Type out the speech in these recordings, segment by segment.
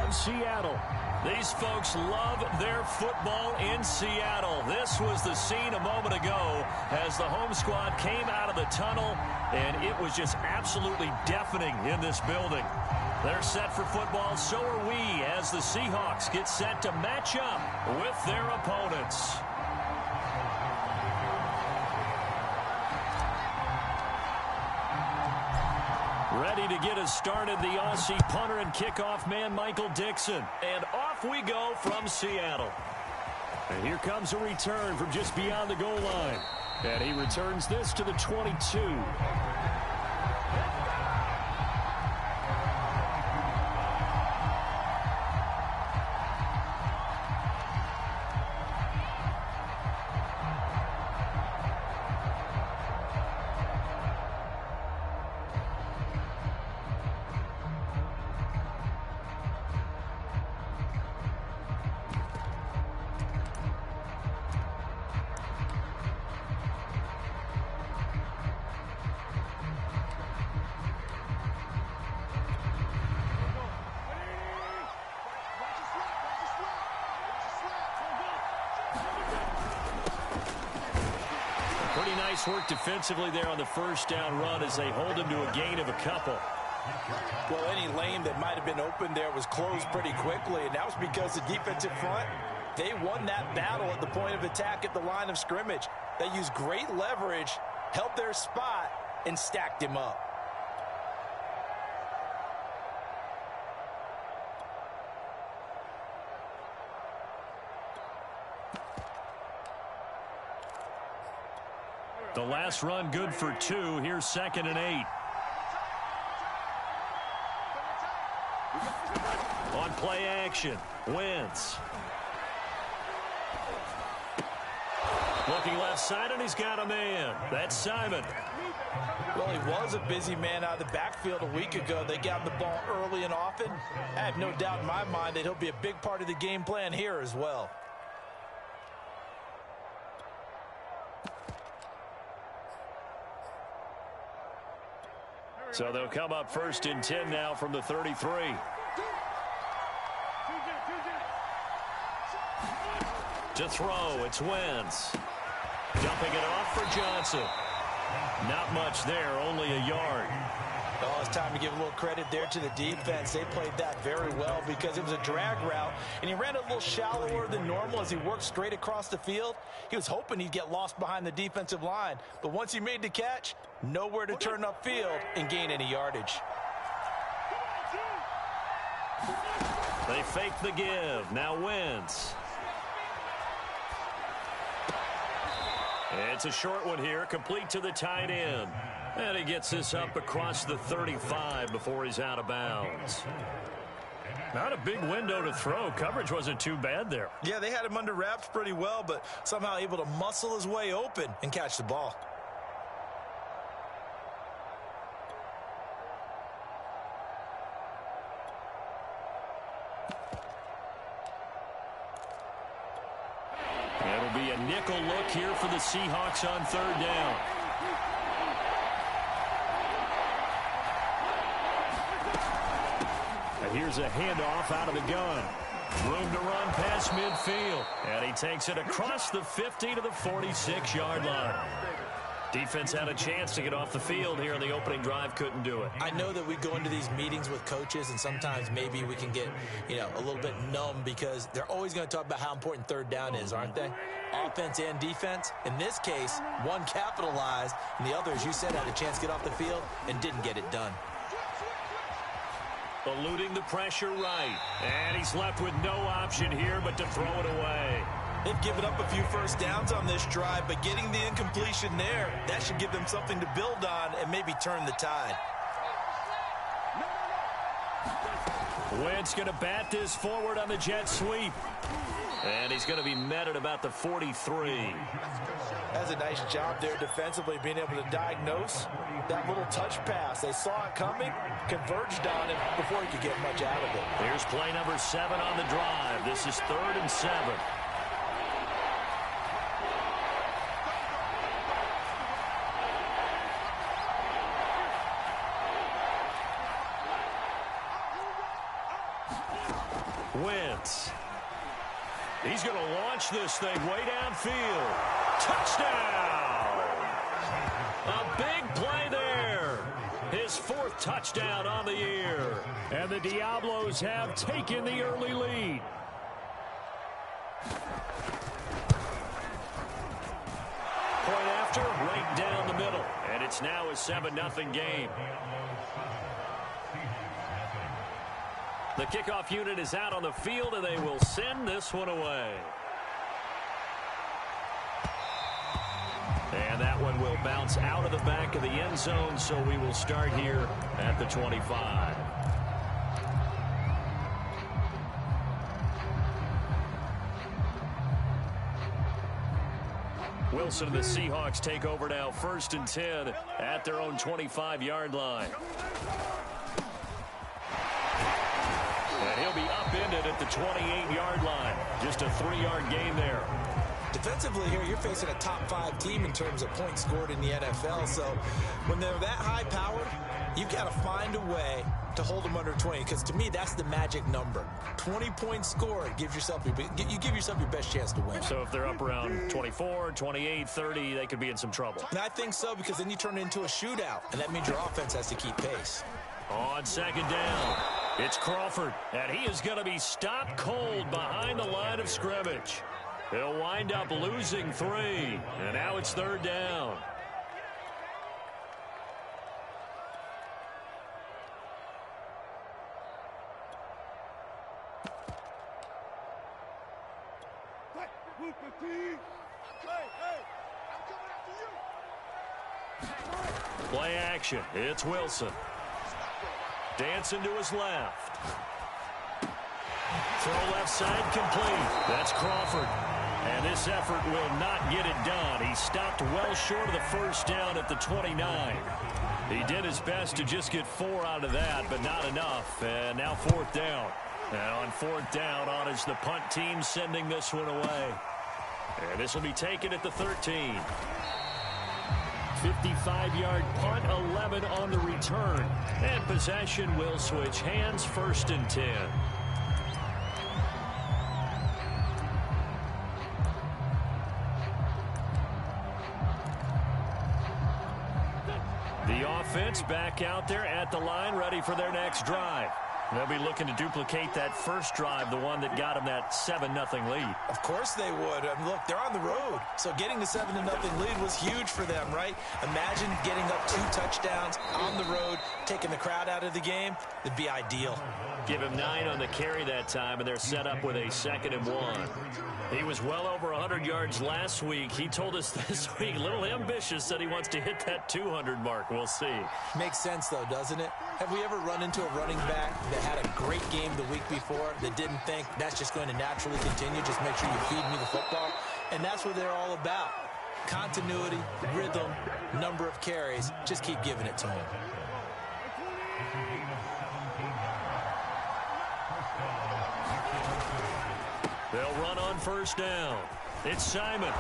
on Seattle. These folks love their football in Seattle. This was the scene a moment ago as the home squad came out of the tunnel, and it was just absolutely deafening in this building. They're set for football, so are we, as the Seahawks get set to match up with their opponents. Ready to get us started, the Aussie punter and kickoff man, Michael Dixon. And off we go from Seattle. And here comes a return from just beyond the goal line. And he returns this to the 22. Pretty nice work defensively there on the first down run as they hold him to a gain of a couple. Well, any lane that might have been open there was closed pretty quickly, and that was because the defensive front, they won that battle at the point of attack at the line of scrimmage. They used great leverage, held their spot, and stacked him up. The last run good for 2. Here's 2nd and 8. On play action, Wentz. Looking left side, and he's got a man. That's Simon. Well, he was a busy man out of the backfield a week ago. They got him the ball early and often. I have no doubt in my mind that he'll be a big part of the game plan here as well. So they'll come up 1st and 10 now from the 33. To throw, it's Wentz. Dumping it off for Johnson. Not much there, only a yard. Oh, it's time to give a little credit there to the defense. They played that very well because it was a drag route, and he ran a little shallower than normal as he worked straight across the field. He was hoping he'd get lost behind the defensive line, but once he made the catch, nowhere to turn upfield and gain any yardage. They fake the give. Now Wentz. It's a short one here, complete to the tight end. And he gets this up across the 35 before he's out of bounds. Not a big window to throw. Coverage wasn't too bad there. Yeah, they had him under wraps pretty well, but somehow able to muscle his way open and catch the ball. It'll be a nickel look here for the Seahawks on 3rd down. And here's a handoff out of the gun. Room to run past midfield. And he takes it across the 50 to the 46-yard line. Defense had a chance to get off the field here in the opening drive, couldn't do it. I know that we go into these meetings with coaches, and sometimes maybe we can get, a little bit numb because they're always going to talk about how important 3rd down is, aren't they? Offense and defense. In this case, one capitalized, and the other, as you said, had a chance to get off the field and didn't get it done. Eluding the pressure right. And he's left with no option here but to throw it away. They've given up a few first downs on this drive, but getting the incompletion there, that should give them something to build on and maybe turn the tide. Wentz going to bat this forward on the jet sweep. And he's going to be met at about the 43. That's a nice job there defensively, being able to diagnose that little touch pass. They saw it coming, converged on it before he could get much out of it. Here's play number 7 on the drive. This is 3rd and 7. Wentz. He's going to launch this thing way downfield. Touchdown! A big play there. His 4th touchdown on the year. And the Diablos have taken the early lead. Point after, right down the middle. And it's now a 7-0 game. The kickoff unit is out on the field, and they will send this one away. And that one will bounce out of the back of the end zone, so we will start here at the 25. Wilson and the Seahawks take over now, 1st and 10 at their own 25-yard line. And he'll be upended at the 28-yard line. Just a 3-yard gain there. Defensively here, you're facing a top 5 team in terms of points scored in the NFL. So when they're that high powered, you've got to find a way to hold them under 20. Because to me, that's the magic number. 20 points scored gives yourself you give yourself your best chance to win. So if they're up around 24, 28, 30, they could be in some trouble. And I think so, because then you turn it into a shootout, and that means your offense has to keep pace. On 2nd down, it's Crawford, and he is going to be stopped cold behind the line of scrimmage. He'll wind up losing 3, and now it's 3rd down. Play action. It's Wilson. Dancing to his left. Throw left side complete. That's Crawford. And this effort will not get it done. He stopped well short of the 1st down at the 29. He did his best to just get 4 out of that, but not enough. And now 4th down. And on 4th down, on is the punt team sending this one away. And this will be taken at the 13. 55-yard punt, 11 on the return. And possession will switch hands, 1st and 10. The offense back out there at the line, ready for their next drive. They'll be looking to duplicate that first drive, the one that got them that 7-0 lead. Of course they would. I mean, look, they're on the road. So getting the 7-0 lead was huge for them, right? Imagine getting up 2 touchdowns on the road, taking the crowd out of the game. It'd be ideal. Give him 9 on the carry that time, and they're set up with a 2nd and 1. He was well over 100 yards last week. He told us this week, a little ambitious, said he wants to hit that 200 mark. We'll see. Makes sense, though, doesn't it? Have we ever run into a running back that had a great game the week before that didn't think that's just going to naturally continue? Just make sure you feed me the football. And that's what they're all about. Continuity, rhythm, number of carries. Just keep giving it to him. They'll run on 1st down. It's Simon.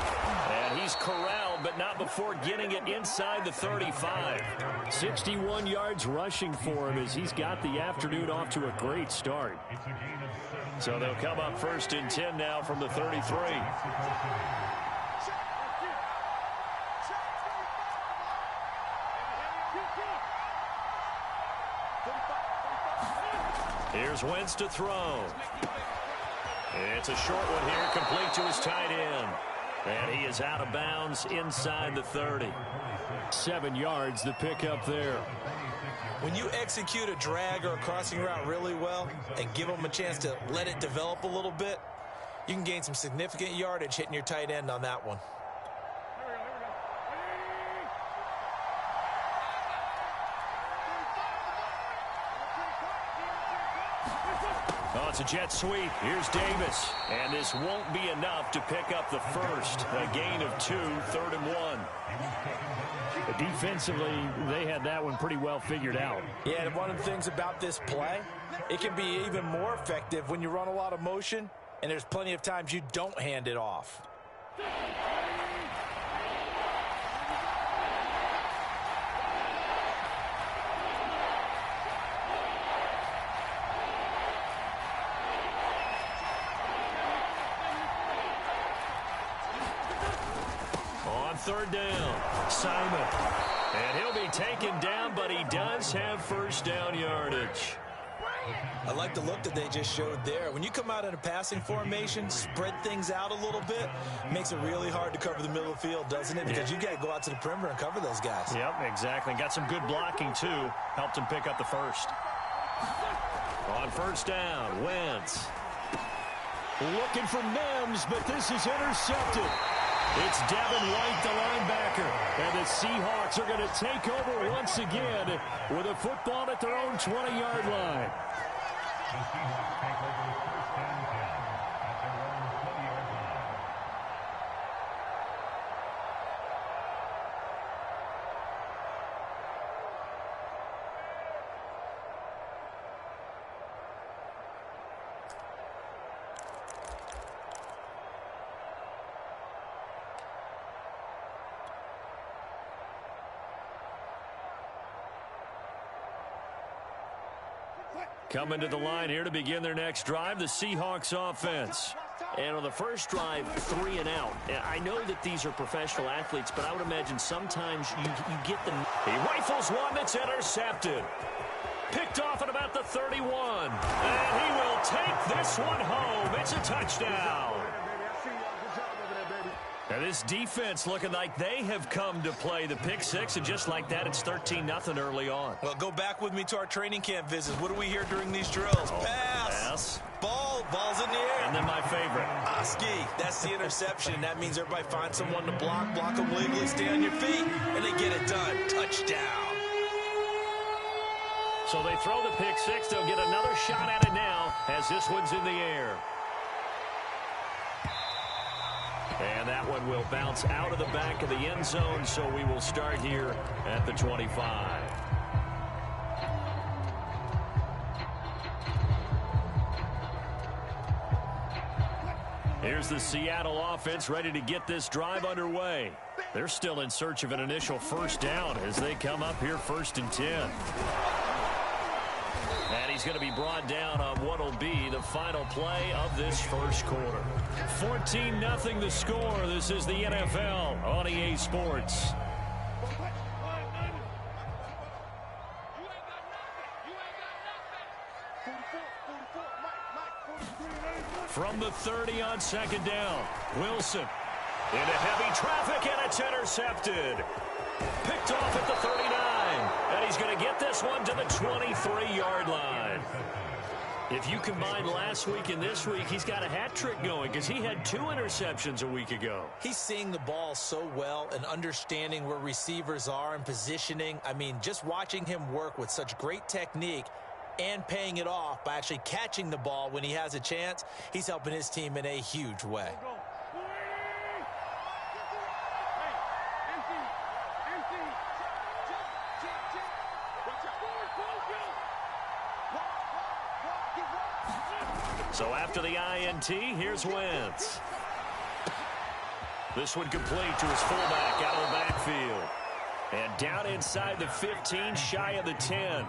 And he's corralled, but not before getting it inside the 35. 61 yards rushing for him as he's got the afternoon off to a great start. So they'll come up 1st and 10 now from the 33. Here's Wentz to throw. It's a short one here, complete to his tight end. And he is out of bounds inside the 30. 7 yards, the pickup there. When you execute a drag or a crossing route really well and give them a chance to let it develop a little bit, you can gain some significant yardage hitting your tight end on that one. Oh, it's a jet sweep. Here's Davis. And this won't be enough to pick up the first. A gain of 2, 3rd and 1. Defensively, they had that one pretty well figured out. Yeah, and one of the things about this play, it can be even more effective when you run a lot of motion, and there's plenty of times you don't hand it off. third down. Simon. And he'll be taken down, but he does have first down yardage. I like the look that they just showed there. When you come out in a passing formation, spread things out a little bit, makes it really hard to cover the middle of the field, doesn't it? Because you got to go out to the perimeter and cover those guys. Yep, exactly. Got some good blocking, too. Helped him pick up the first. On first down, Wentz. Looking for Mims, but this is intercepted. It's Devin White, the linebacker. And the Seahawks are going to take over once again with a football at their own 20-yard line. Coming to the line here to begin their next drive, the Seahawks offense. And on the first drive, 3 and out. I know that these are professional athletes, but I would imagine sometimes you get them. He rifles one that's intercepted. Picked off at about the 31. And he will take this one home. It's a touchdown. Now this defense looking like they have come to play the pick six, and just like that, it's 13-0 early on. Well, go back with me to our training camp visits. What do we hear during these drills? Pass. Ball's in the air. And then my favorite. Oski, that's the interception. That means everybody finds someone to block them legally, stay on your feet, and they get it done. Touchdown. So they throw the pick six. They'll get another shot at it now as this one's in the air. And that one will bounce out of the back of the end zone, so we will start here at the 25. Here's the Seattle offense ready to get this drive underway. They're still in search of an initial first down as they come up here 1st and 10. And he's going to be brought down on what will be the final play of this first quarter. 14-0 the score. This is the NFL on EA Sports. From the 30 on 2nd down, Wilson into heavy traffic, and it's intercepted. Picked off at the 39, and he's going to get this one to the 23-yard line. If you combine last week and this week, he's got a hat trick going because he had 2 interceptions a week ago. He's seeing the ball so well and understanding where receivers are and positioning. I mean, just watching him work with such great technique and paying it off by actually catching the ball when he has a chance, he's helping his team in a huge way. So after the INT, here's Wentz. This one complete to his fullback out of the backfield. And down inside the 15, shy of the 10.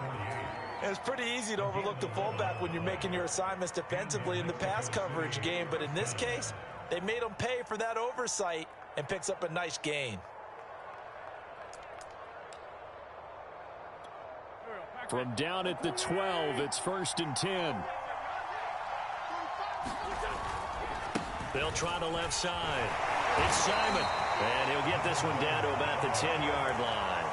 It's pretty easy to overlook the fullback when you're making your assignments defensively in the pass coverage game. But in this case, they made him pay for that oversight and picks up a nice gain. From down at the 12, it's 1st and 10. They'll try the left side. It's Simon. And he'll get this one down to about the 10-yard line.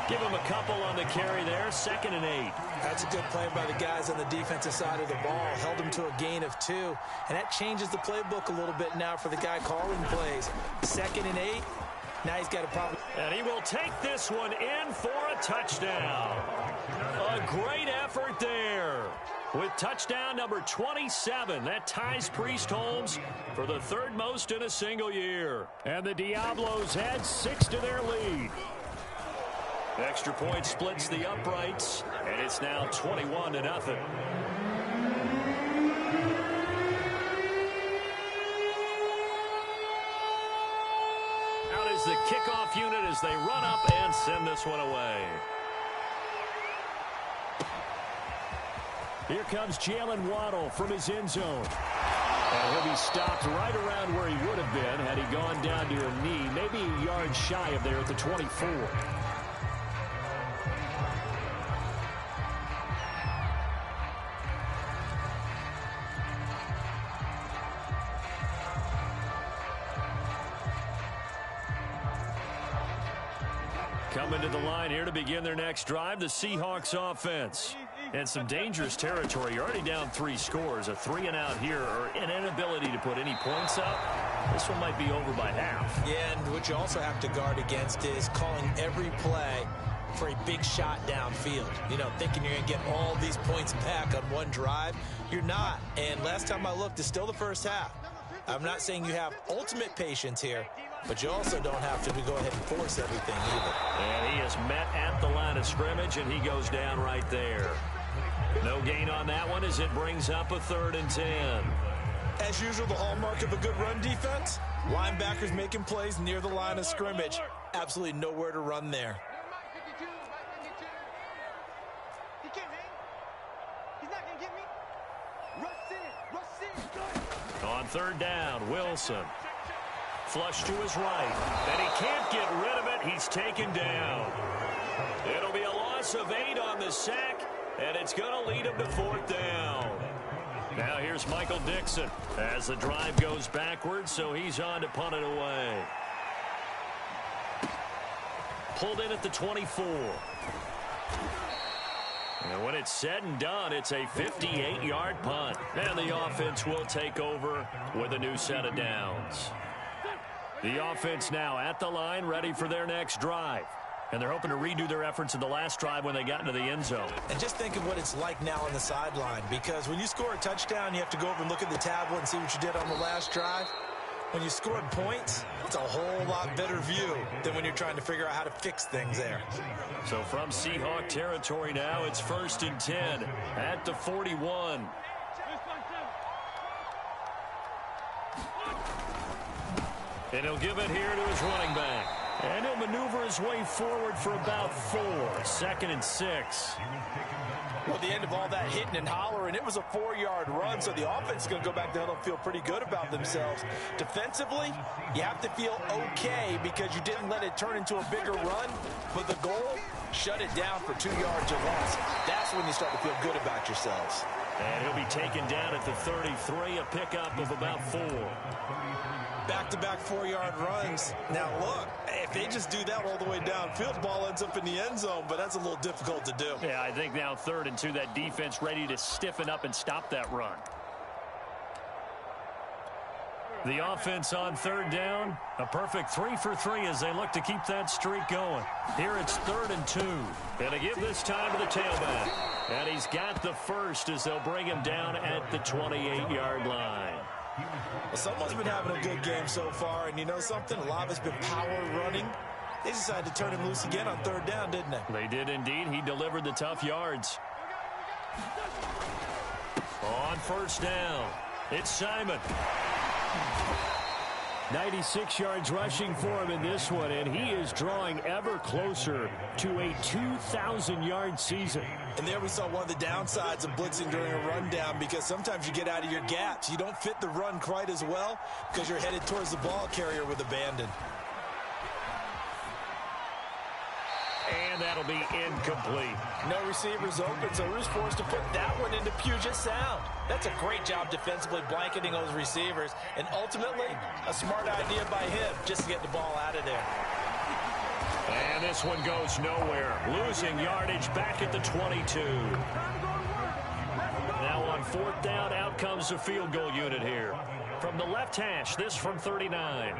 Give him a couple on the carry there. 2nd and 8. That's a good play by the guys on the defensive side of the ball. Held him to a gain of 2. And that changes the playbook a little bit now for the guy calling plays. 2nd and 8. Now he's got a problem. And he will take this one in for a touchdown. A great effort there. With touchdown number 27, that ties Priest Holmes for the 3rd most in a single year. And the Diablos add 6 to their lead. Extra point splits the uprights, and it's now 21-0. Out is the kickoff unit as they run up and send this one away. Here comes Jalen Waddle from his end zone. And he'll be stopped right around where he would have been had he gone down to a knee, maybe a yard shy of there at the 24. Coming to the line here to begin their next drive, the Seahawks offense. And some dangerous territory. You're already down 3 scores. A 3-and-out here, or an inability to put any points up. This one might be over by half. Yeah, and what you also have to guard against is calling every play for a big shot downfield. You know, thinking you're going to get all these points back on one drive. You're not. And last time I looked, it's still the first half. I'm not saying you have ultimate patience here, but you also don't have to go ahead and force everything either. And he is met at the line of scrimmage, and he goes down right there. No gain on that one as it brings up a 3rd and 10. As usual, the hallmark of a good run defense, linebackers making plays near the line of scrimmage. Absolutely nowhere to run there. On 3rd down, Wilson. Flush to his right, and he can't get rid of it. He's taken down. It'll be a loss of 8 on the sack, and it's going to lead him to 4th down. Now here's Michael Dixon as the drive goes backwards, so he's on to punt it away. Pulled in at the 24. And when it's said and done, it's a 58-yard punt. And the offense will take over with a new set of downs. The offense now at the line, ready for their next drive. And they're hoping to redo their efforts in the last drive when they got into the end zone. And just think of what it's like now on the sideline, because when you score a touchdown, you have to go over and look at the tablet and see what you did on the last drive. When you scored points, it's a whole lot better view than when you're trying to figure out how to fix things there. So from Seahawk territory now, it's 1st and 10 at the 41. And he'll give it here to his running back. And he'll maneuver his way forward for about 4. 2nd and 6. Well, at the end of all that hitting and hollering, it was a 4-yard run, so the offense is going to go back down and feel pretty good about themselves. Defensively, you have to feel okay because you didn't let it turn into a bigger run, but the goal, shut it down for 2 yards or less. That's when you start to feel good about yourselves. And he'll be taken down at the 33, a pickup of about 4. Back-to-back 4-yard runs. Now, look, if they just do that all the way downfield, ball ends up in the end zone, but that's a little difficult to do. Yeah, I think now 3rd and 2, that defense ready to stiffen up and stop that run. The offense on 3rd down, a perfect 3 for 3 as they look to keep that streak going. Here it's 3rd and 2. And to give this time to the tailback. And he's got the first as they'll bring him down at the 28-yard line. Well, someone's been having a good game so far, and you know something? A lot of it's been power running. They decided to turn him loose again on 3rd down, didn't they? They did indeed. He delivered the tough yards. On 1st down, it's Simon. 96 yards rushing for him in this one, and he is drawing ever closer to a 2,000-yard season. And there we saw one of the downsides of blitzing during a rundown, because sometimes you get out of your gaps. You don't fit the run quite as well because you're headed towards the ball carrier with abandon. And that'll be incomplete. No receivers open, so Roos forced to put that one into Puget Sound. That's a great job defensively blanketing those receivers, and ultimately a smart idea by him just to get the ball out of there. And this one goes nowhere. Losing yardage back at the 22. Now on 4th down, out comes the field goal unit here. From the left hash, this from 39.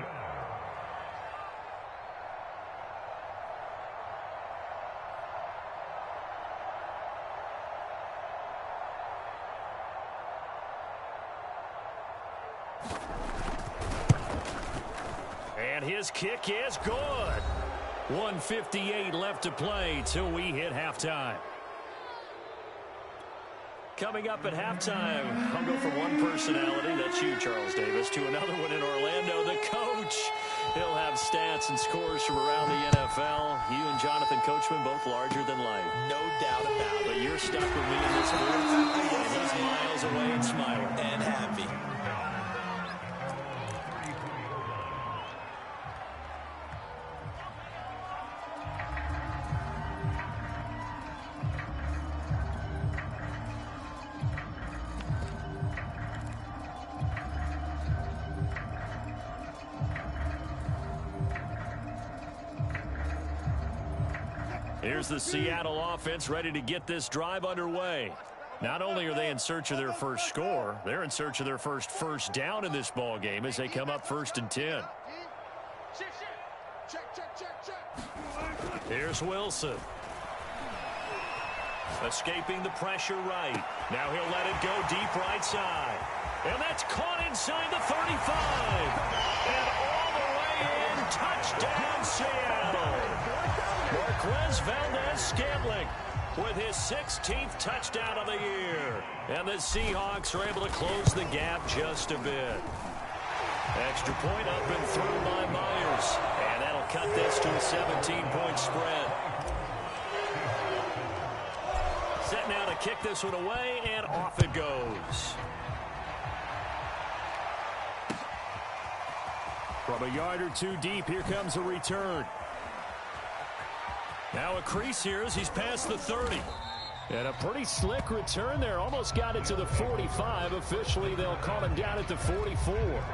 And his kick is good. 1:58 left to play till we hit halftime. Coming up at halftime, I'll go from one personality, that's you, Charles Davis, to another one in Orlando, the coach. He'll have stats and scores from around the NFL. You and Jonathan Coachman, both larger than life. No doubt about it. But you're stuck with me in this booth, and he's miles away and smiling. And happy. Here's the Seattle offense ready to get this drive underway. Not only are they in search of their first score, they're in search of their first down in this ball game as they come up 1st and 10. Here's Wilson. Escaping the pressure right. Now he'll let it go deep right side. And that's caught inside the 35. And all the way in. Touchdown, Seattle. Marquez Valdez-Scantling with his 16th touchdown of the year. And the Seahawks are able to close the gap just a bit. Extra point up and through by Myers. And that'll cut this to a 17-point spread. Set now to kick this one away, and off it goes. From a yard or two deep, here comes a return. Now a crease here as he's past the 30. And a pretty slick return there. Almost got it to the 45. Officially, they'll call him down at the 44.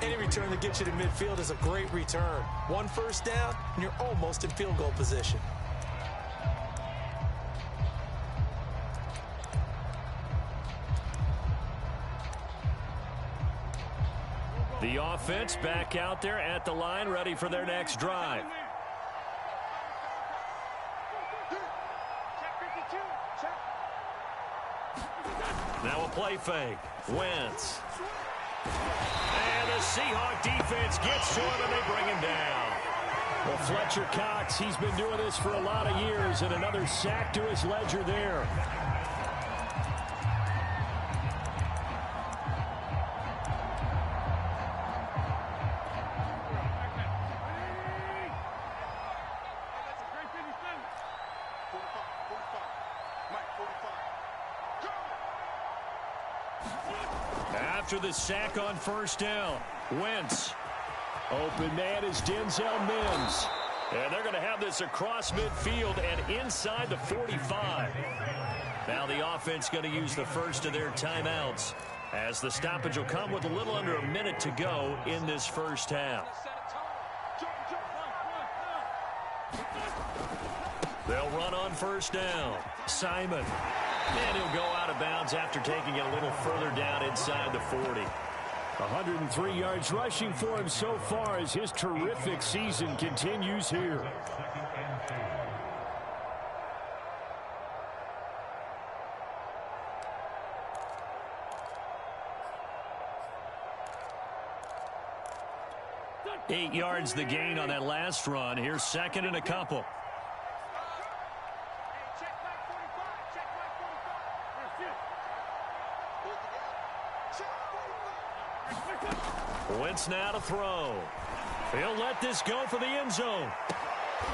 Any return that gets you to midfield is a great return. 1 first down, and you're almost in field goal position. The offense back out there at the line, ready for their next drive. Now a play fake. Wentz. And the Seahawk defense gets to him, and they bring him down. Well, Fletcher Cox, he's been doing this for a lot of years, and another sack to his ledger there. After the sack on first down, Wentz. Open man is Denzel Mims. And they're going to have this across midfield and inside the 45. Now the offense going to use the first of their timeouts as the stoppage will come with a little under a minute to go in this first half. They'll run on first down. Simon. And he'll go out of bounds after taking it a little further down inside the 40. 103 yards rushing for him so far as his terrific season continues here. Eight yards the gain on that last run. Here's second and a couple. Wentz now to throw. He'll let this go for the end zone.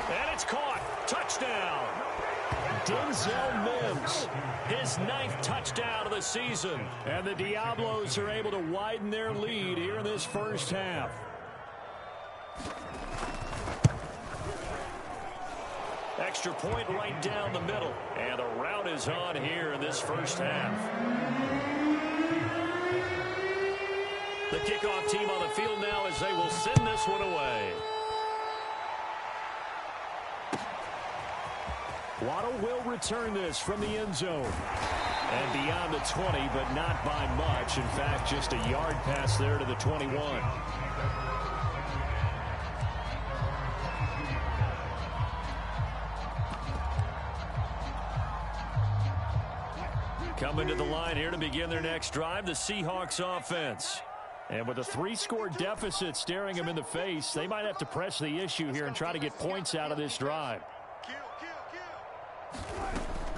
And it's caught. Touchdown. Denzel Mims. His 9th touchdown of the season. And the Diablos are able to widen their lead here in this first half. Extra point right down the middle. And the route is on here in this first half. The kickoff team on the field now as they will send this one away. Waddle will return this from the end zone. And beyond the 20, but not by much. In fact, just a yard pass there to the 21. Coming to the line here to begin their next drive, the Seahawks offense. And with a 3-score deficit staring them in the face, they might have to press the issue here and try to get points out of this drive.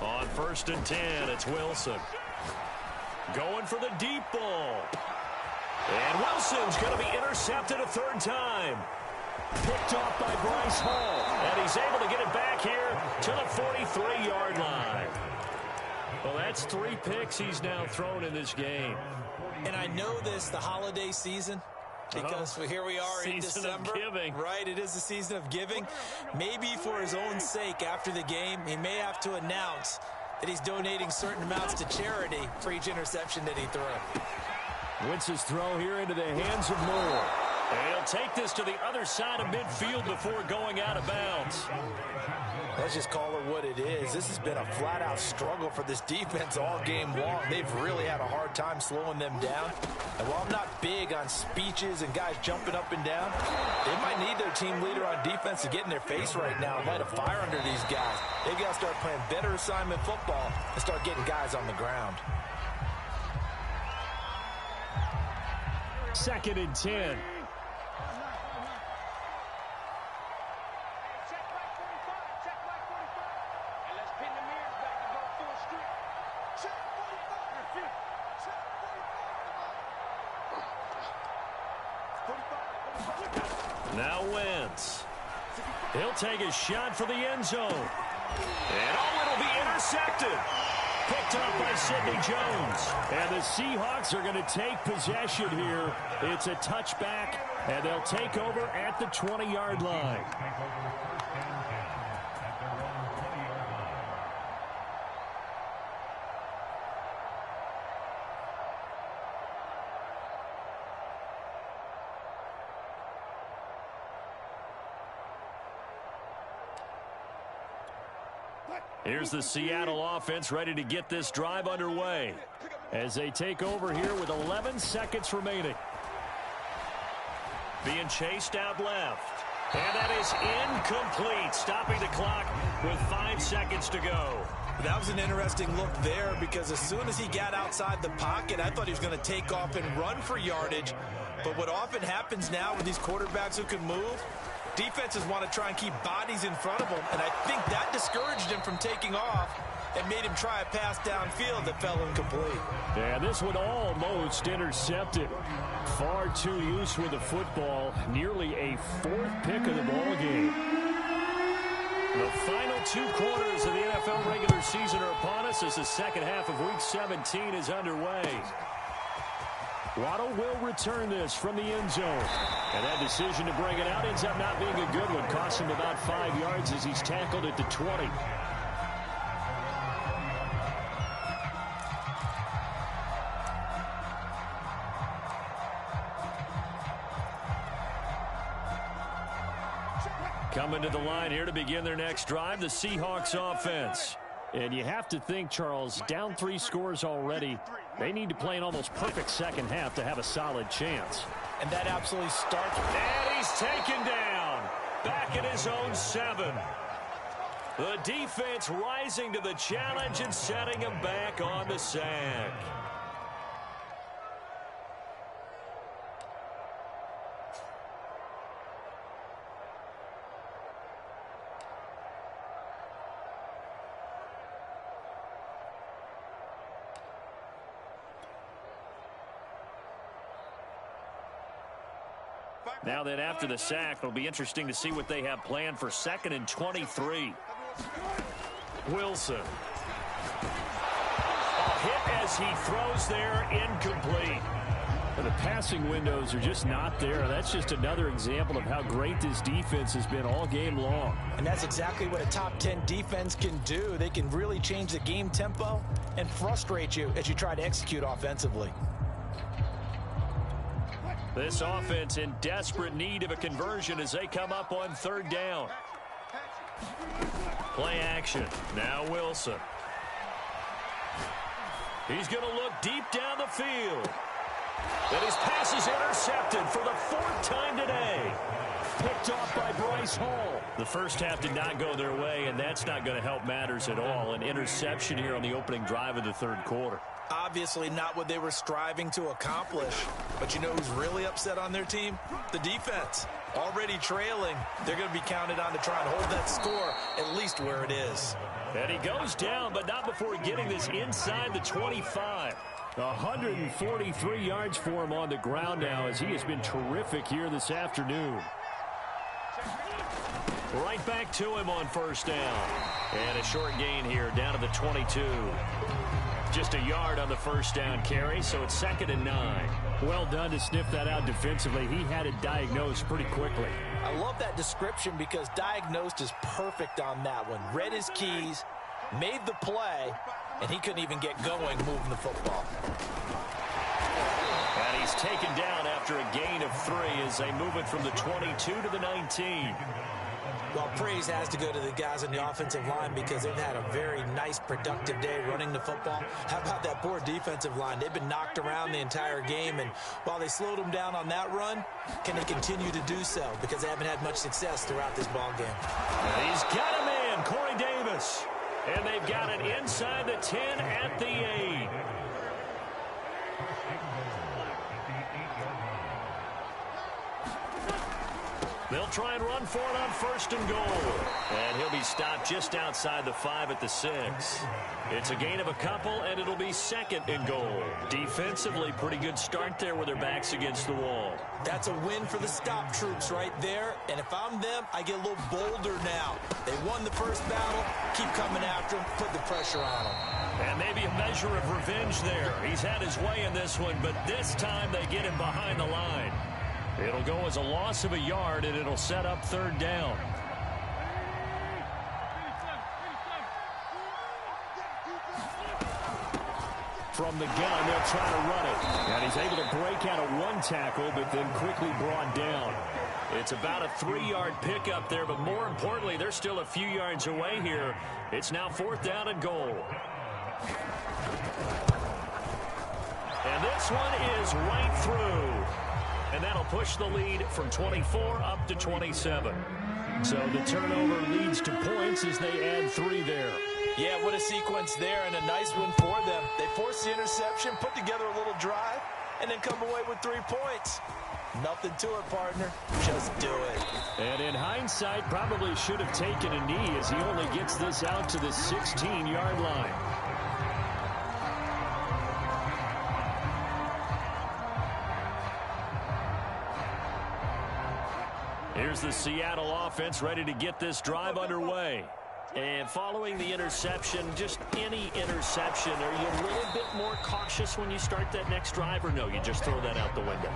On 1st and 10, it's Wilson. Going for the deep ball. And Wilson's going to be intercepted a 3rd time. Picked off by Bryce Hall. And he's able to get it back here to the 43-yard line. Well, that's 3 picks he's now thrown in this game. And I know this, the holiday season, because here we are in December. Right, it is the season of giving. Maybe for his own sake after the game, he may have to announce that he's donating certain amounts to charity for each interception that he threw. Wentz's throw here into the hands of Moore. And he'll take this to the other side of midfield before going out of bounds. Let's just call it what it is. This has been a flat-out struggle for this defense all game long. They've really had a hard time slowing them down. And while I'm not big on speeches and guys jumping up and down, they might need their team leader on defense to get in their face right now and light a fire under these guys. They've got to start playing better assignment football and start getting guys on the ground. 2nd and 10. Now Wentz. He'll take a shot for the end zone. And it'll be intercepted. Picked up by Sidney Jones. And the Seahawks are going to take possession here. It's a touchback, and they'll take over at the 20-yard line. Here's the Seattle offense ready to get this drive underway as they take over here with 11 seconds remaining. Being chased out left. And that is incomplete, stopping the clock with 5 seconds to go. That was an interesting look there because as soon as he got outside the pocket, I thought he was going to take off and run for yardage. But what often happens now with these quarterbacks who can move, defenses want to try and keep bodies in front of them, and I think that discouraged him from taking off and made him try a pass downfield that fell incomplete. Yeah, this one almost intercepted. Far too loose with the football. Nearly a 4th pick of the ball game. The final 2 quarters of the NFL regular season are upon us as the second half of Week 17 is underway. Waddle will return this from the end zone. And that decision to bring it out ends up not being a good one. Costs him about 5 yards as he's tackled at the 20. Coming to the line here to begin their next drive, the Seahawks offense. And you have to think, Charles, down 3 scores already. They need to play an almost perfect second half to have a solid chance. And that absolutely starts. And he's taken down. Back at his own 7. The defense rising to the challenge and setting him back on the sack. Now that after the sack, it'll be interesting to see what they have planned for 2nd and 23. Wilson. A hit as he throws there, incomplete. The passing windows are just not there. That's just another example of how great this defense has been all game long. And that's exactly what a top 10 defense can do. They can really change the game tempo and frustrate you as you try to execute offensively. This offense in desperate need of a conversion as they come up on 3rd down. Play action. Now Wilson. He's going to look deep down the field. And his pass is intercepted for the 4th time today. Picked off by Bryce Hall. The first half did not go their way, and that's not going to help matters at all. An interception here on the opening drive of the 3rd quarter. Obviously not what they were striving to accomplish. But you know who's really upset on their team? The defense. Already trailing. They're going to be counted on to try and hold that score at least where it is. And he goes down, but not before getting this inside the 25. 143 yards for him on the ground now as he has been terrific here this afternoon. Right back to him on 1st down. And a short gain here down to the 22. Just a yard on the 1st down carry, so it's 2nd and 9. Well done to sniff that out defensively. He had it diagnosed pretty quickly. I love that description because diagnosed is perfect on that one. Read his keys, made the play, and he couldn't even get going moving the football. And he's taken down after a gain of 3 as they move it from the 22 to the 19. Well, praise has to go to the guys on the offensive line because they've had a very nice, productive day running the football. How about that poor defensive line? They've been knocked around the entire game, and while they slowed them down on that run, can they continue to do so? Because they haven't had much success throughout this ball game. He's got a man, Corey Davis. And they've got it inside the 10 at the 8. They'll try and run for it on 1st and goal. And he'll be stopped just outside the 5 at the 6. It's a gain of a couple, and it'll be 2nd and goal. Defensively, pretty good start there with their backs against the wall. That's a win for the stop troops right there. And if I'm them, I get a little bolder now. They won the first battle. Keep coming after them. Put the pressure on them. And maybe a measure of revenge there. He's had his way in this one, but this time they get him behind the line. It'll go as a loss of a yard, and it'll set up 3rd down. From the gun, they'll try to run it. And he's able to break out of 1 tackle, but then quickly brought down. It's about a 3-yard pickup there, but more importantly, they're still a few yards away here. It's now 4th down and goal. And this one is right through. And that'll push the lead from 24 up to 27. So the turnover leads to points as they add 3 there. Yeah, what a sequence there, and a nice one for them. They forced the interception, put together a little drive, and then come away with 3 points. Nothing to it, partner. Just do it. And in hindsight, probably should have taken a knee as he only gets this out to the 16-yard line. Here's the Seattle offense ready to get this drive underway. And following the interception, just any interception, are you a little bit more cautious when you start that next drive, or no, you just throw that out the window?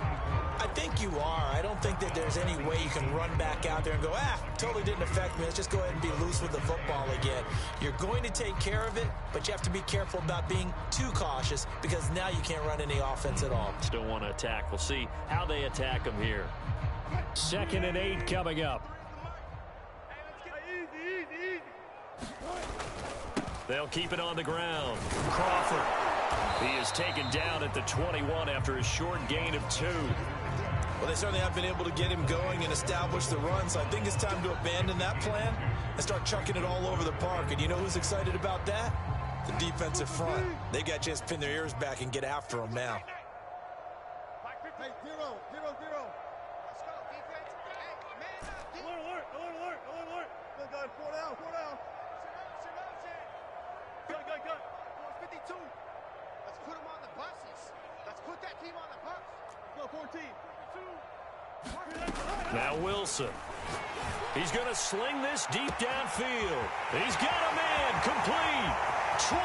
I think you are. I don't think that there's any way you can run back out there and go, totally didn't affect me. Let's just go ahead and be loose with the football again. You're going to take care of it, but you have to be careful about being too cautious because now you can't run any offense at all. Still want to attack. We'll see how they attack them here. 2nd and 8 coming up. They'll keep it on the ground. Crawford. He is taken down at the 21 after a short gain of 2. Well, they certainly have been able to get him going and establish the run, so I think it's time to abandon that plan and start chucking it all over the park. And you know who's excited about that? The defensive front. They got a chance to pin their ears back and get after him now. Hey, 0, 0, 0. Let's go, defense. Hey, man up. Alert, alert, alert, alert, alert. Good, good. 4 down, 4 down. Good. 52. Let's put them on the buses. Let's put that team on the bus. Go, 14. Now Wilson. He's going to sling this deep downfield. He's got a man complete. 20.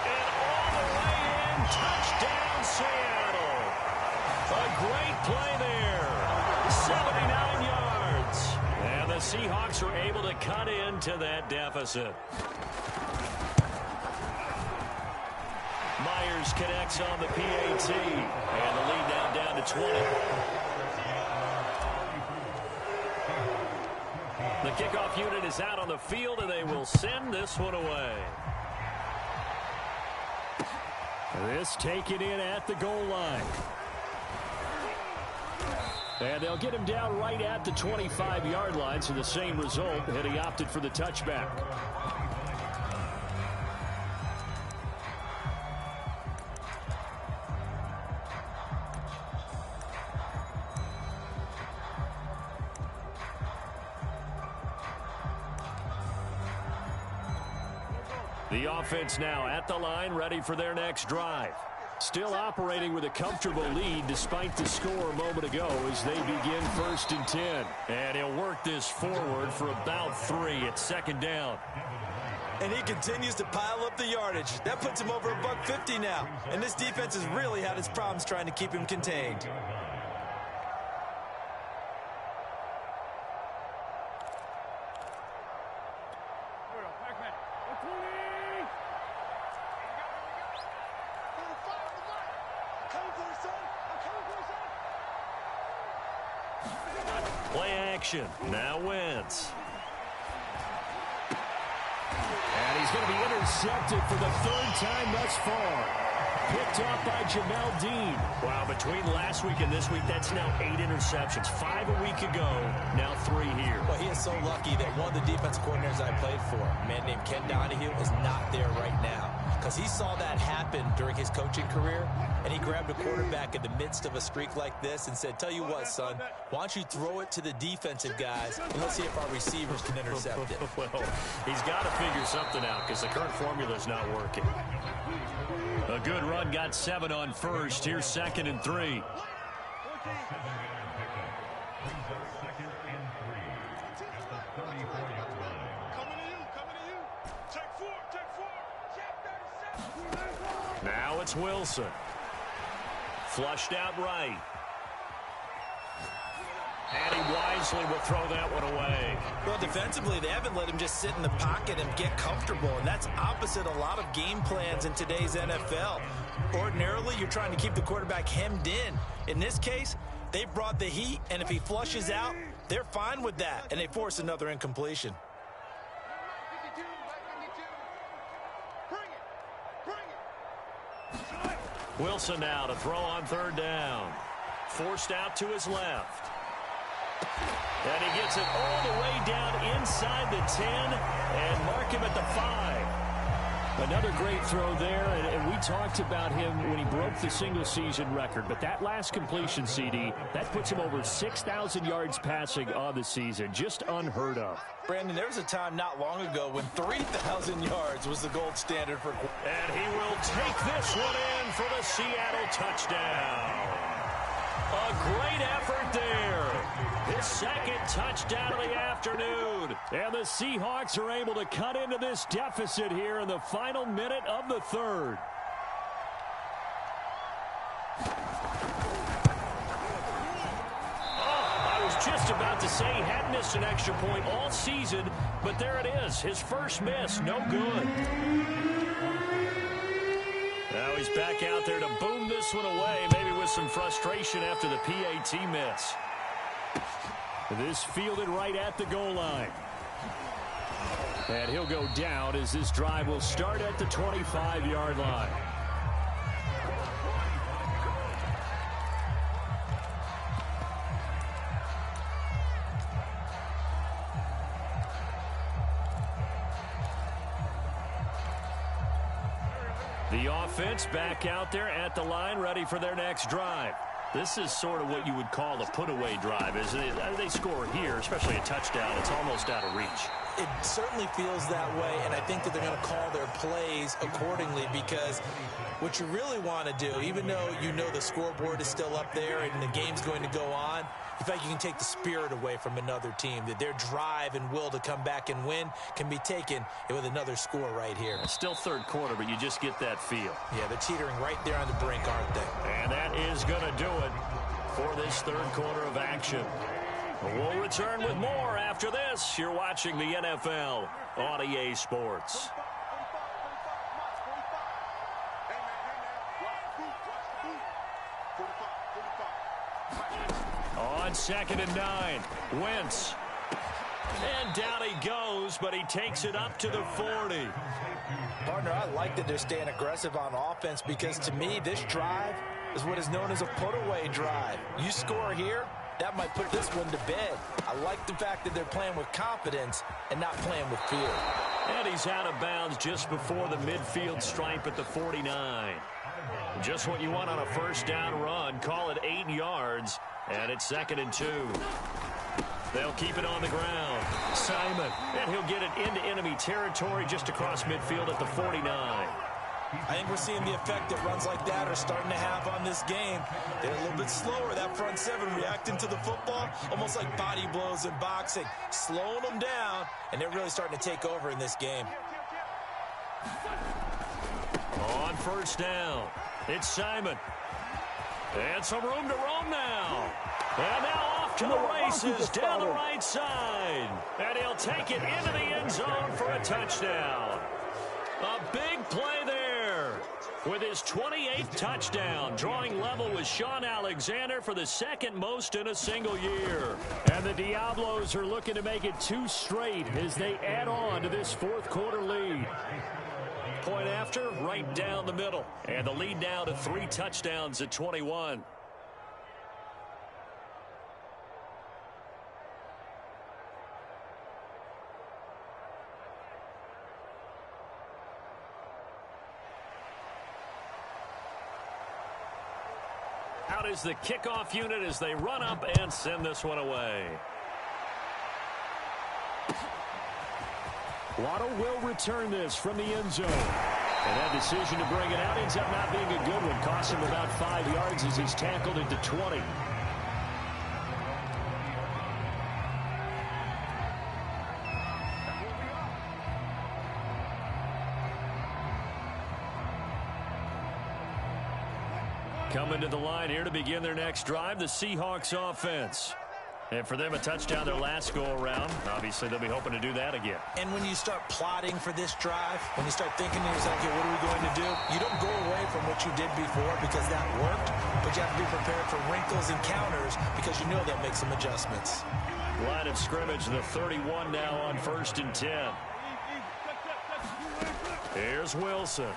And all the way in. Touchdown, Seattle. A great play there. 79 yards. And the Seahawks are able to cut into that deficit. Myers connects on the PAT. And the lead now down to 20. The kickoff unit is out on the field, and they will send this one away. This taken in at the goal line. And they'll get him down right at the 25-yard line, so the same result, and he opted for the touchback. The offense now at the line, ready for their next drive. Still operating with a comfortable lead despite the score a moment ago as they begin 1st and 10. And he'll work this forward for about 3 at 2nd down. And he continues to pile up the yardage. That puts him over $150 now. And this defense has really had its problems trying to keep him contained. Play action. Now Wentz. And he's going to be intercepted for the third time thus far. Picked off by Jamel Dean. Wow, between last week and this week, that's now 8 interceptions. 5 a week ago, now 3 here. Well, he is so lucky that one of the defense coordinators I played for, a man named Ken Donahue, is not there right now. Because he saw that happen during his coaching career, and he grabbed a quarterback in the midst of a streak like this and said, tell you what, son, why don't you throw it to the defensive guys, and let's see if our receivers can intercept it. Well, he's got to figure something out because the current formula is not working. A good run, got 7 on first. Here's 2nd and 3. Now it's Wilson. Flushed out right. And he wisely will throw that one away. Well, defensively, they haven't let him just sit in the pocket and get comfortable, and that's opposite a lot of game plans in today's NFL. Ordinarily, you're trying to keep the quarterback hemmed in. In this case, they brought the heat, and if he flushes out, they're fine with that, and they force another incompletion. Wilson now to throw on 3rd down. Forced out to his left. And he gets it all the way down inside the 10 and mark him at the 5. Another great throw there, and we talked about him when he broke the single-season record. But that last completion, CD, that puts him over 6,000 yards passing on the season. Just unheard of. Brandon, there was a time not long ago when 3,000 yards was the gold standard for... And he will take this one in for the Seattle touchdown. A great effort there. His 2nd touchdown of the afternoon. And the Seahawks are able to cut into this deficit here in the final minute of the 3rd. I was just about to say he hadn't missed an extra point all season, but there it is. His first miss, no good. Now he's back out there to boom this one away, maybe with some frustration after the PAT miss. This fielded right at the goal line. And he'll go down as this drive will start at the 25-yard line. The offense back out there at the line, ready for their next drive. This is sort of what you would call a put-away drive, isn't it? They score here, especially a touchdown. It's almost out of reach. It certainly feels that way, and I think that they're going to call their plays accordingly because what you really want to do, even though you know the scoreboard is still up there and the game's going to go on, in fact, you can take the spirit away from another team, that their drive and will to come back and win can be taken with another score right here. It's still 3rd quarter, but you just get that feel. Yeah, they're teetering right there on the brink, aren't they? And that is going to do it for this 3rd quarter of action. We'll return with more after this. You're watching the NFL on EA Sports. On 2nd and 9, Wentz. And down he goes, but he takes it up to the 40. Partner, I like that they're staying aggressive on offense because to me, this drive is what is known as a put-away drive. You score here, that might put this one to bed. I like the fact that they're playing with confidence and not playing with fear. And he's out of bounds just before the midfield stripe at the 49. Just what you want on a 1st down run. Call it 8 yards, and it's 2nd and 2. They'll keep it on the ground. Simon, and he'll get it into enemy territory just across midfield at the 49. I think we're seeing the effect that runs like that are starting to have on this game. They're a little bit slower, that front 7 reacting to the football, almost like body blows in boxing, slowing them down, and they're really starting to take over in this game. On 1st down, it's Simon. And some room to roam now. And now off to the races down the right side. And he'll take it into the end zone for a touchdown. A big play there. with his 28th touchdown, drawing level with Shaun Alexander for the second most in a single year. And the Diablos are looking to make it 2 straight as they add on to this fourth quarter lead. Point after, right down the middle. And the lead now to 3 touchdowns at 21. Out is the kickoff unit as they run up and send this one away. Waddle will return this from the end zone. And that decision to bring it out ends up not being a good one. Cost him about 5 yards as he's tackled into 20. Coming to the line here to begin their next drive, the Seahawks offense. And for them, a touchdown their last go-around. Obviously, they'll be hoping to do that again. And when you start plotting for this drive, when you start thinking to yourself, okay, what are we going to do? You don't go away from what you did before because that worked, but you have to be prepared for wrinkles and counters because you know they'll make some adjustments. Line of scrimmage, the 31 now on 1st and 10. Here's Wilson.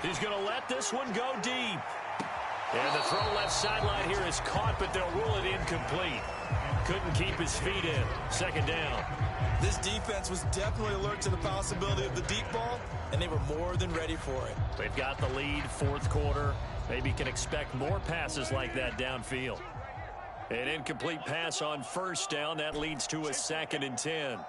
He's going to let this one go deep. And the throw left sideline here is caught, but they'll rule it incomplete. Couldn't keep his feet in. Second down. This defense was definitely alert to the possibility of the deep ball, and they were more than ready for it. They've got the lead, fourth quarter. Maybe can expect more passes like that downfield. An incomplete pass on 1st down. That leads to a 2nd and 10.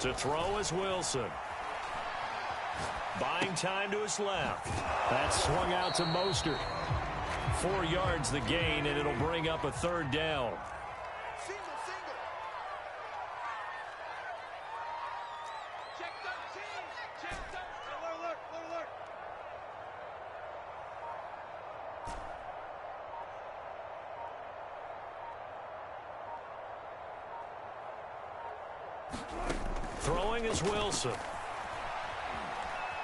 To throw is Wilson. Buying time to his left. That swung out to Mostert. 4 yards the gain, and it'll bring up a 3rd down. Throwing is Wilson.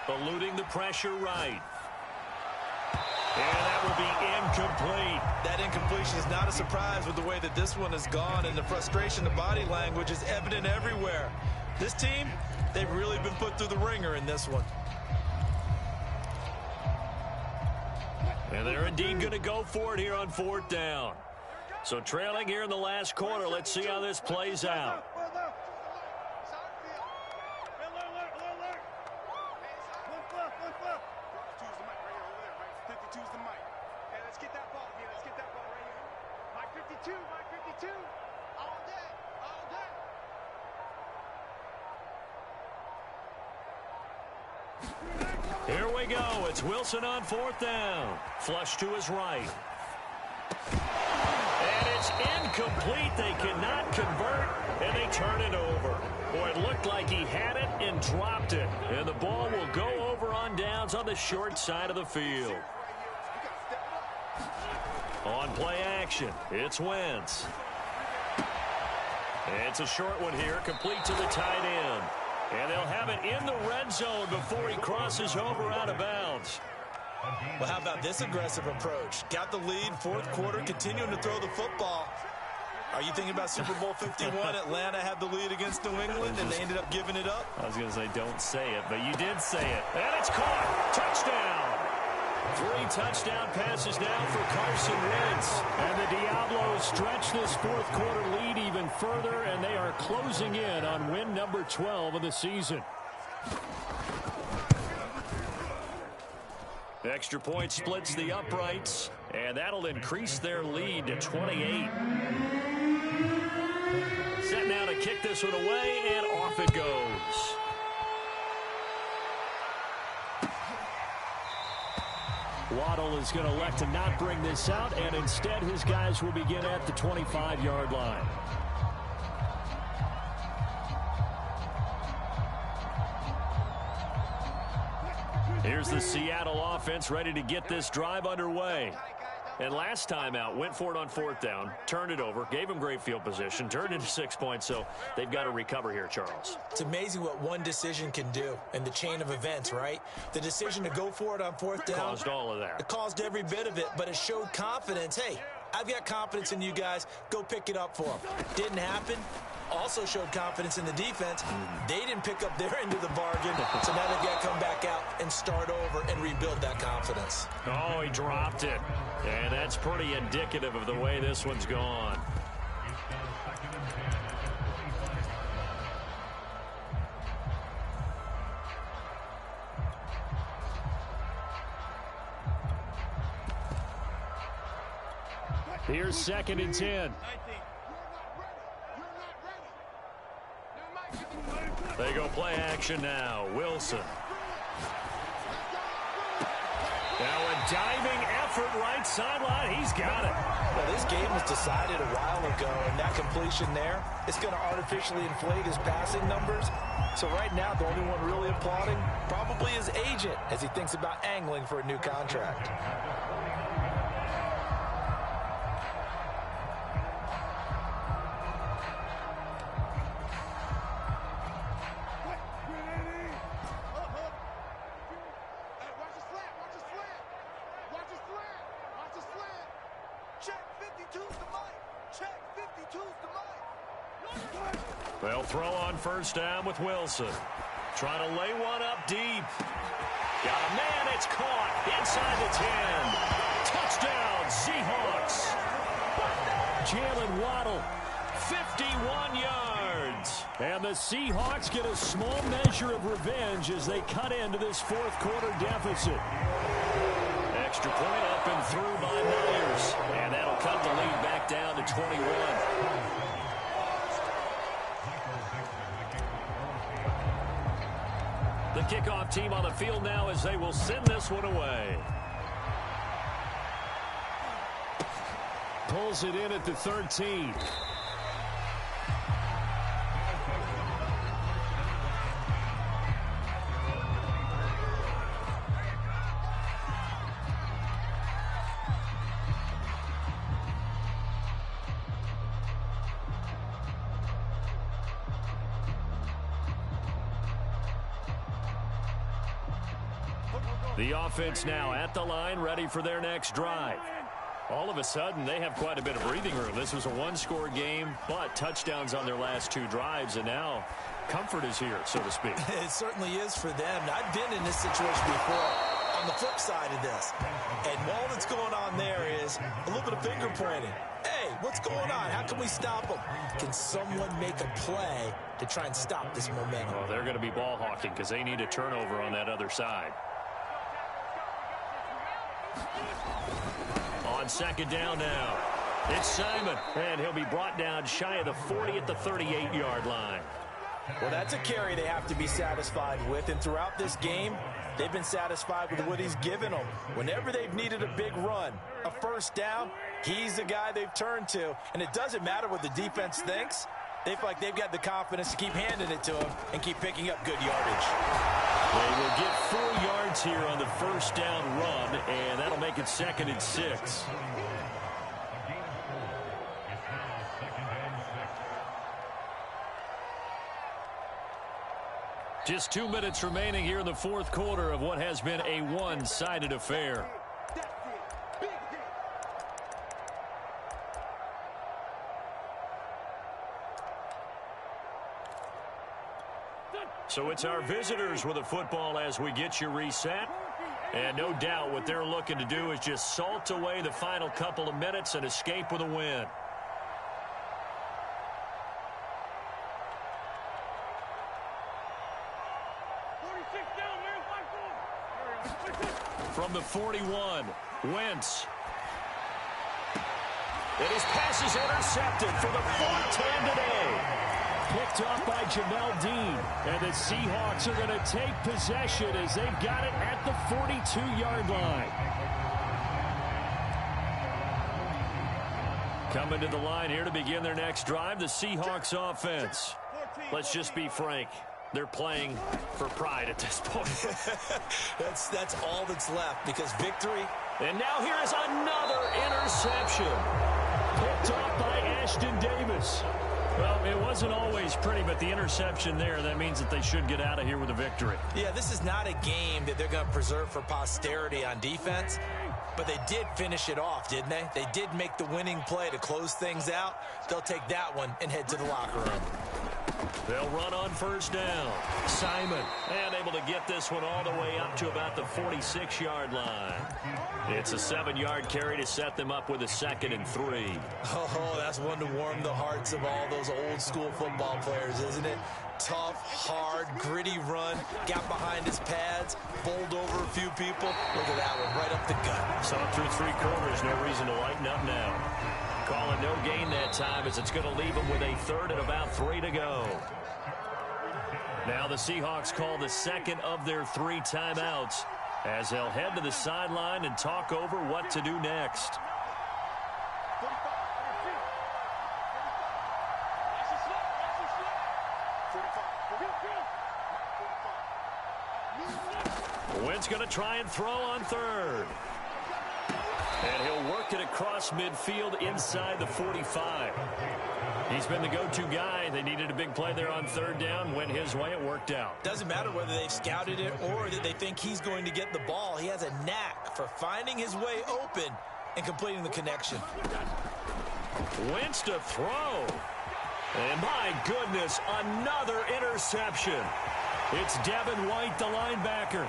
Eluding the pressure right. And that will be incomplete. That incompletion is not a surprise with the way that this one has gone, and the frustration, the body language is evident everywhere. This team, they've really been put through the ringer in this one. And they're indeed going to go for it here on 4th down. So trailing here in the last quarter, let's see how this plays out. Here we go. It's Wilson on 4th down. Flush to his right. And it's incomplete. They cannot convert, and they turn it over. Boy, it looked like he had it and dropped it. And the ball will go over on downs on the short side of the field. On play action, it's Wentz. It's a short one here, complete to the tight end. And they'll have it in the red zone before he crosses over out of bounds. Well, how about this aggressive approach? Got the lead, 4th quarter, continuing to throw the football. Are you thinking about Super Bowl 51? Atlanta had the lead against New England, and they ended up giving it up? I was going to say, don't say it, but you did say it. And it's caught. Touchdown. 3 touchdown passes now for Carson Wentz. And the Diablos stretch this fourth quarter lead even further, and they are closing in on win number 12 of the season. Extra point splits the uprights, and that'll increase their lead to 28. Set now to kick this one away, and off it goes. Waddle is going to elect to not bring this out, and instead his guys will begin at the 25-yard line. Here's the Seattle offense ready to get this drive underway. And last time out, went for it on 4th down, turned it over, gave them great field position, turned into 6 points, so they've got to recover here, Charles. It's amazing what one decision can do in the chain of events, right? The decision to go for it on 4th down. Caused all of that. It caused every bit of it, but it showed confidence. Hey, I've got confidence in you guys. Go pick it up for them. Didn't happen. Also showed confidence in the defense. They didn't pick up their end of the bargain, so now they've got to come back out and start over and rebuild that confidence. Oh, he dropped it. And that's pretty indicative of the way this one's gone. Here's 2nd and 10. They go play action now. Wilson. Now a diving effort right sideline. He's got it. Well, this game was decided a while ago, and that completion there is going to artificially inflate his passing numbers. So right now, the only one really applauding probably his agent as he thinks about angling for a new contract. They'll throw on 1st down with Wilson. Trying to lay one up deep. Got a man, it's caught inside the 10. Touchdown, Seahawks. Jalen Waddle, 51 yards. And the Seahawks get a small measure of revenge as they cut into this 4th quarter deficit. Extra point up and through by Myers. And that'll cut the lead back down to 21. The kickoff team on the field now as they will send this one away. Pulls it in at the 13. The offense now at the line, ready for their next drive. All of a sudden, they have quite a bit of breathing room. This was a one-score game, but touchdowns on their last 2 drives, and now comfort is here, so to speak. It certainly is for them. I've been in this situation before on the flip side of this. And all that's going on there is a little bit of finger pointing. Hey, what's going on? How can we stop them? Can someone make a play to try and stop this momentum? Well, they're going to be ball hawking because they need a turnover on that other side. On 2nd down now, it's Simon, and he'll be brought down shy of the 40 at the 38-yard line. Well, that's a carry they have to be satisfied with, and throughout this game, they've been satisfied with what he's given them. Whenever they've needed a big run, a 1st down, he's the guy they've turned to, and it doesn't matter what the defense thinks. They feel like they've got the confidence to keep handing it to him and keep picking up good yardage. They will get 4 yards here on the 1st down run, and that'll make it 2nd and 6. Just 2 minutes remaining here in the 4th quarter of what has been a one-sided affair. So it's our visitors with the football as we get you reset. And no doubt what they're looking to do is just salt away the final couple of minutes and escape with a win. From the 41, Wentz. And his pass is intercepted for the 4th time today. Picked off by Jamel Dean. And the Seahawks are going to take possession as they've got it at the 42-yard line. Coming to the line here to begin their next drive, the Seahawks offense. Let's just be frank. They're playing for pride at this point. That's all that's left, because victory And now here is another interception. Picked off by Ashton Davis. Well, it wasn't always pretty, but the interception there, that means that they should get out of here with a victory. Yeah, this is not a game that they're going to preserve for posterity on defense, but they did finish it off, didn't they? They did make the winning play to close things out. They'll take that one and head to the locker room. They'll run on first down. Simon, and able to get this one all the way up to about the 46-yard line. It's a 7-yard carry to set them up with a 2nd and 3. Oh, that's one to warm the hearts of all those old-school football players, isn't it? Tough, hard, gritty run. Got behind his pads, bowled over a few people. Look at that one, right up the gut. Saw it through 3 quarters. No reason to lighten up now. Calling no gain that time as it's going to leave them with a 3rd and about 3 to go. Now the Seahawks call the 2nd of their 3 timeouts as they'll head to the sideline and talk over what to do next. Wentz going to try and throw on 3rd. And he'll work it across midfield inside the 45. He's been the go-to guy. They needed a big play there on 3rd down. Went his way. It worked out. Doesn't matter whether they've scouted it or that they think he's going to get the ball. He has a knack for finding his way open and completing the connection. Wentz to throw. And my goodness, another interception. It's Devin White, the linebacker.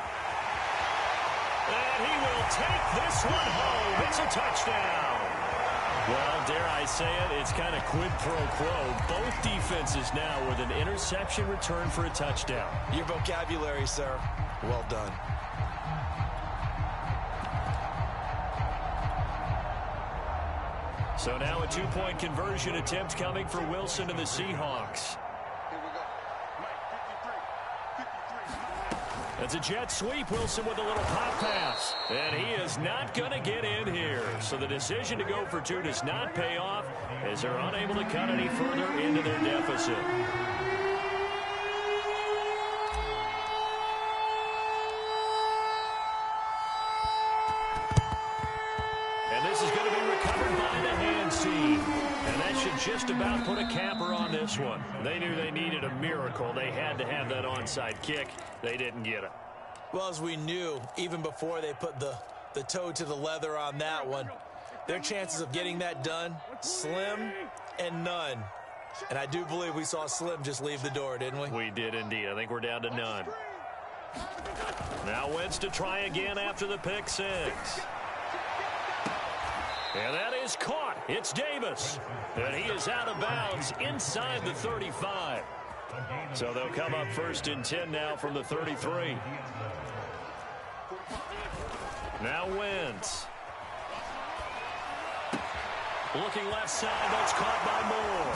And he will take this one home. It's a touchdown. Well, dare I say it, it's kind of quid pro quo. Both defenses now with an interception return for a touchdown. Your vocabulary, sir. Well done. So now a 2-point conversion attempt coming for Wilson and the Seahawks. It's a jet sweep. Wilson with a little pop pass. And he is not going to get in here. So the decision to go for 2 does not pay off as they're unable to cut any further into their deficit. And this is going to be recovered by the hands team. And that should just about put a capper on this one. They knew they needed a miracle. They had to have that onside kick. They didn't get it. Well, as we knew, even before they put the toe to the leather on that one, their chances of getting that done, slim and none. And I do believe we saw Slim just leave the door, didn't we? We did indeed. I think we're down to none. Now Wentz to try again after the pick 6. And that is caught. It's Davis. And he is out of bounds inside the 35. So they'll come up 1st and 10 now from the 33. Now Wentz. Looking left side. That's caught by Moore.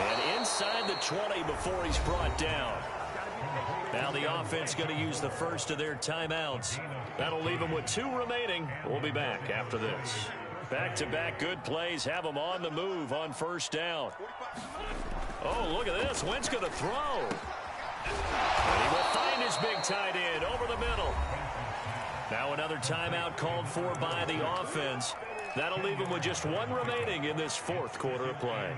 And inside the 20 before he's brought down. Now the offense going to use the first of their timeouts. That'll leave them with 2 remaining. We'll be back after this. Back-to-back good plays have them on the move on 1st down. Oh, look at this. Wentz going to throw. And he will find his big tight end over the middle. Now another timeout called for by the offense. That'll leave them with just 1 remaining in this 4th quarter of play.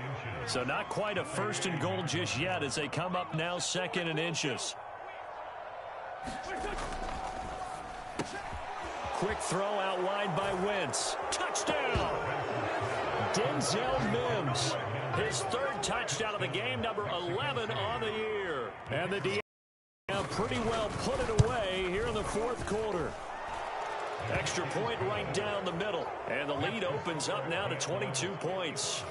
So not quite a 1st and goal just yet as they come up now 2nd and inches. Quick throw out wide by Wentz. Touchdown! Denzel Mims. His 3rd touchdown of the game, number 11 on the year. And the D now pretty well put it away here in the 4th quarter. Extra point right down the middle. And the lead opens up now to 22 points.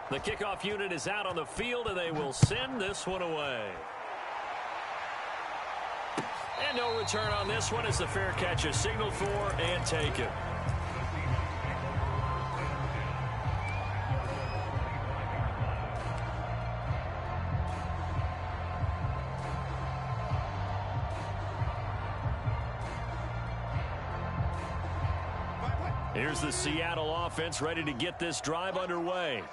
The kickoff unit is out on the field, and they will send this one away. And no return on this one as the fair catch is signaled for and taken. Here's the Seattle offense ready to get this drive underway.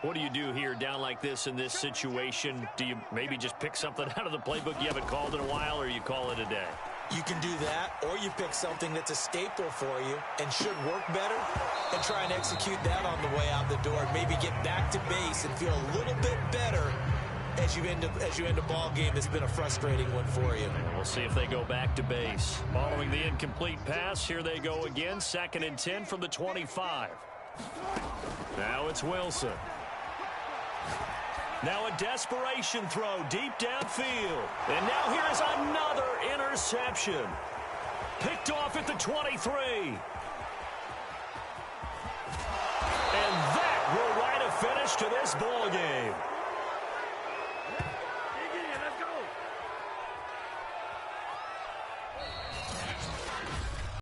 What do you do here down like this in this situation? Do you maybe just pick something out of the playbook you haven't called in a while, or you call it a day? You can do that, or you pick something that's a staple for you and should work better and try and execute that on the way out the door. Maybe get back to base and feel a little bit better as you end a ball game that's been a frustrating one for you. We'll see if they go back to base. Following the incomplete pass, here they go again. 2nd and 10 from the 25. Now it's Wilson. Now a desperation throw deep downfield. And now here is another interception. Picked off at the 23. And that will write a finish to this ball game.